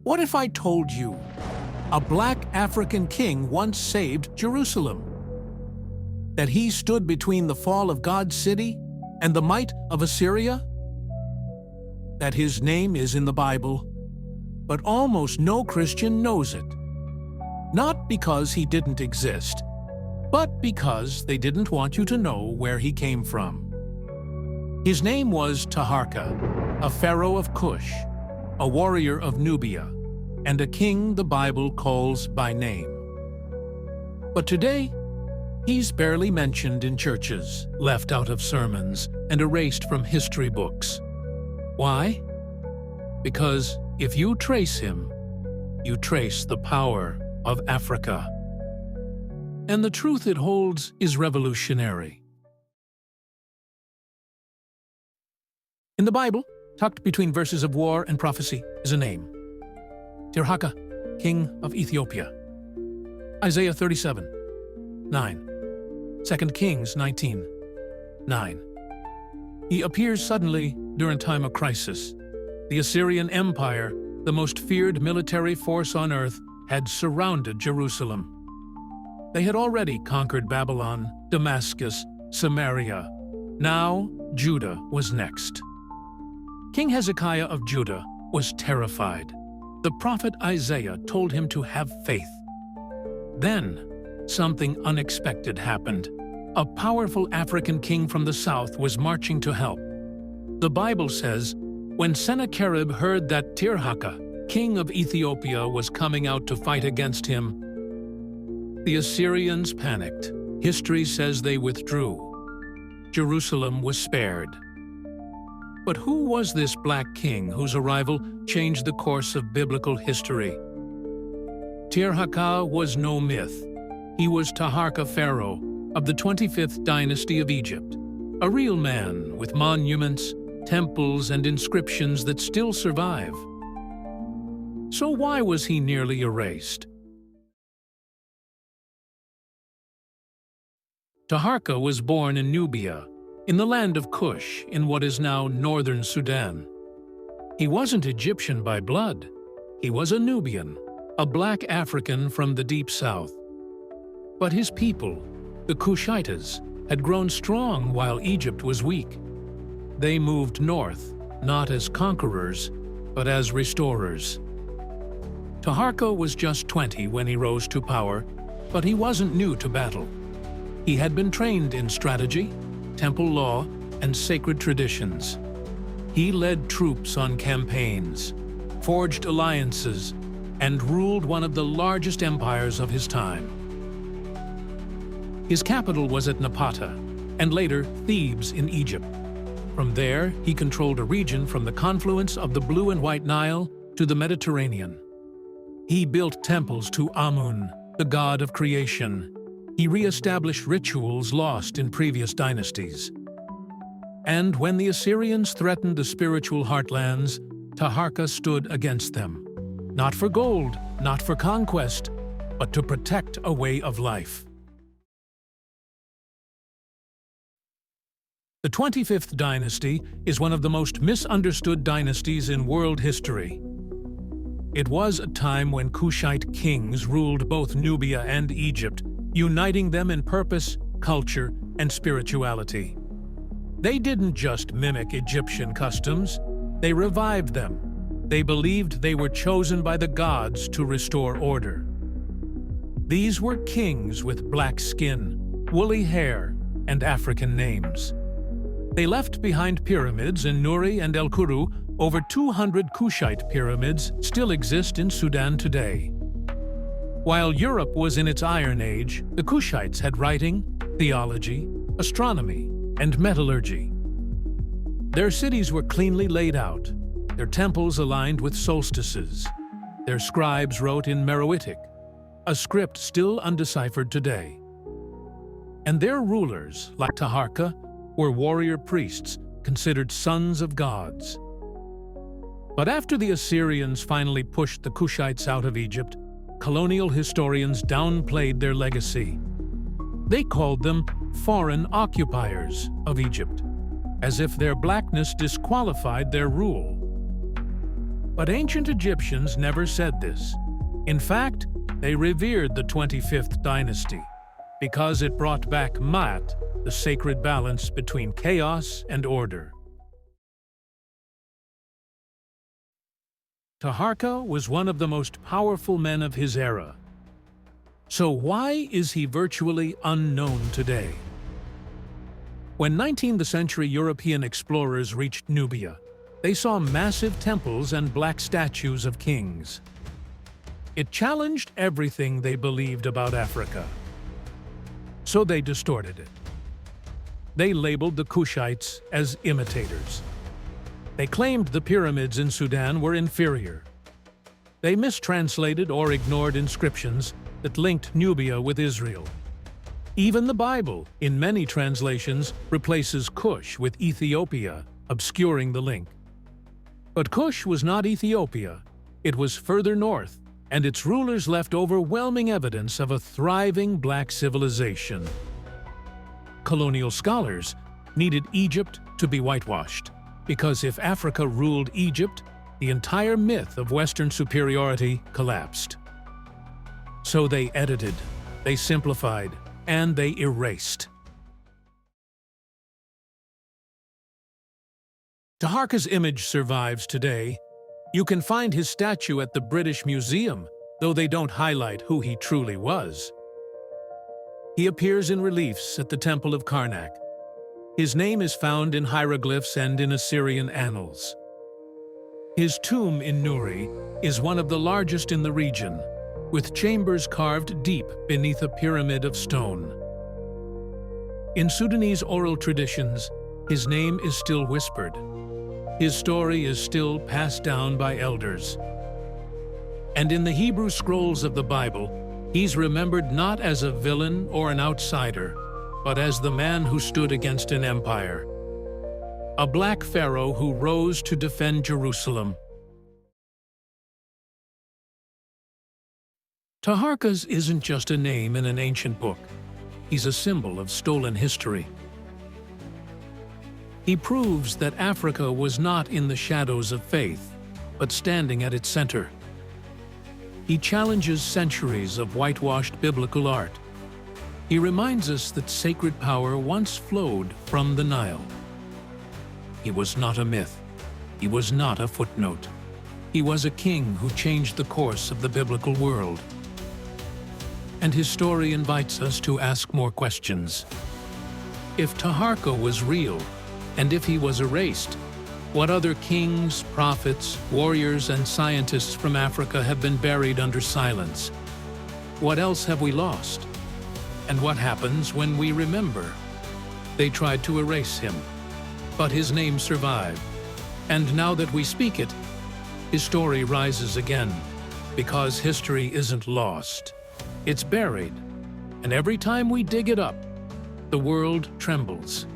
What if I told you a black African king once saved Jerusalem? That he stood between the fall of God's city and the might of Assyria? That his name is in the Bible, but almost no Christian knows it. Not because he didn't exist, but because they didn't want you to know where he came from. His name was Taharqa, a pharaoh of Kush, a warrior of Nubia, and a king the Bible calls by name. But today, he's barely mentioned in churches, left out of sermons, and erased from history books. Why? Because if you trace him, you trace the power of Africa. And the truth it holds is revolutionary. In the Bible, tucked between verses of war and prophecy, is a name: Taharqa, king of Ethiopia. Isaiah 37:9. 2 Kings 19:9. He appears suddenly during time of crisis. The Assyrian Empire, the most feared military force on earth, had surrounded Jerusalem. They had already conquered Babylon, Damascus, Samaria. Now, Judah was next. King Hezekiah of Judah was terrified. The prophet Isaiah told him to have faith. Then, something unexpected happened. A powerful African king from the south was marching to help. The Bible says, when Sennacherib heard that Taharqa, king of Ethiopia, was coming out to fight against him, the Assyrians panicked. History says they withdrew. Jerusalem was spared. But who was this black king whose arrival changed the course of biblical history? Taharqa was no myth. He was Taharqa Pharaoh of the 25th dynasty of Egypt, a real man with monuments, temples, and inscriptions that still survive. So why was he nearly erased? Taharqa was born in Nubia, in the land of Kush, in what is now northern Sudan. He wasn't Egyptian by blood. He was a Nubian, a black African from the deep south. But his people, the Kushites, had grown strong while Egypt was weak. They moved north, not as conquerors, but as restorers. Taharqa was just 20 when he rose to power, but he wasn't new to battle. He had been trained in strategy, temple law, and sacred traditions. He led troops on campaigns, forged alliances, and ruled one of the largest empires of his time. His capital was at Napata, and later Thebes in Egypt. From there, he controlled a region from the confluence of the Blue and White Nile to the Mediterranean. He built temples to Amun, the god of creation. He re-established rituals lost in previous dynasties. And when the Assyrians threatened the spiritual heartlands, Taharqa stood against them. Not for gold, not for conquest, but to protect a way of life. The 25th dynasty is one of the most misunderstood dynasties in world history. It was a time when Kushite kings ruled both Nubia and Egypt, uniting them in purpose, culture, and spirituality. They didn't just mimic Egyptian customs, they revived them. They believed they were chosen by the gods to restore order. These were kings with black skin, woolly hair, and African names. They left behind pyramids in Nuri and El Kuru. Over 200 Kushite pyramids still exist in Sudan today. While Europe was in its Iron Age, the Kushites had writing, theology, astronomy, and metallurgy. Their cities were cleanly laid out, their temples aligned with solstices. Their scribes wrote in Meroitic, a script still undeciphered today. And their rulers, like Taharqa, were warrior priests considered sons of gods. But after the Assyrians finally pushed the Kushites out of Egypt, colonial historians downplayed their legacy. They called them foreign occupiers of Egypt, as if their blackness disqualified their rule. But ancient Egyptians never said this. In fact, they revered the 25th dynasty because it brought back Ma'at, the sacred balance between chaos and order. Taharqa was one of the most powerful men of his era. So why is he virtually unknown today? When 19th century European explorers reached Nubia, they saw massive temples and black statues of kings. It challenged everything they believed about Africa. So they distorted it. They labeled the Kushites as imitators. They claimed the pyramids in Sudan were inferior. They mistranslated or ignored inscriptions that linked Nubia with Israel. Even the Bible, in many translations, replaces Kush with Ethiopia, obscuring the link. But Kush was not Ethiopia. It was further north, and its rulers left overwhelming evidence of a thriving black civilization. Colonial scholars needed Egypt to be whitewashed, because if Africa ruled Egypt, the entire myth of Western superiority collapsed. So they edited, they simplified, and they erased. Taharqa's image survives today. You can find his statue at the British Museum, though they don't highlight who he truly was. He appears in reliefs at the Temple of Karnak. His name is found in hieroglyphs and in Assyrian annals. His tomb in Nuri is one of the largest in the region, with chambers carved deep beneath a pyramid of stone. In Sudanese oral traditions, his name is still whispered. His story is still passed down by elders. And in the Hebrew scrolls of the Bible, he's remembered not as a villain or an outsider, but as the man who stood against an empire. A Black Pharaoh who rose to defend Jerusalem. Taharqa's isn't just a name in an ancient book. He's a symbol of stolen history. He proves that Africa was not in the shadows of faith, but standing at its center. He challenges centuries of whitewashed biblical art. He reminds us that sacred power once flowed from the Nile. He was not a myth. He was not a footnote. He was a king who changed the course of the biblical world. And his story invites us to ask more questions. If Taharqa was real, and if he was erased, what other kings, prophets, warriors, and scientists from Africa have been buried under silence? What else have we lost? And what happens when we remember? They tried to erase him, but his name survived. And now that we speak it, his story rises again, because history isn't lost. It's buried, and every time we dig it up, the world trembles.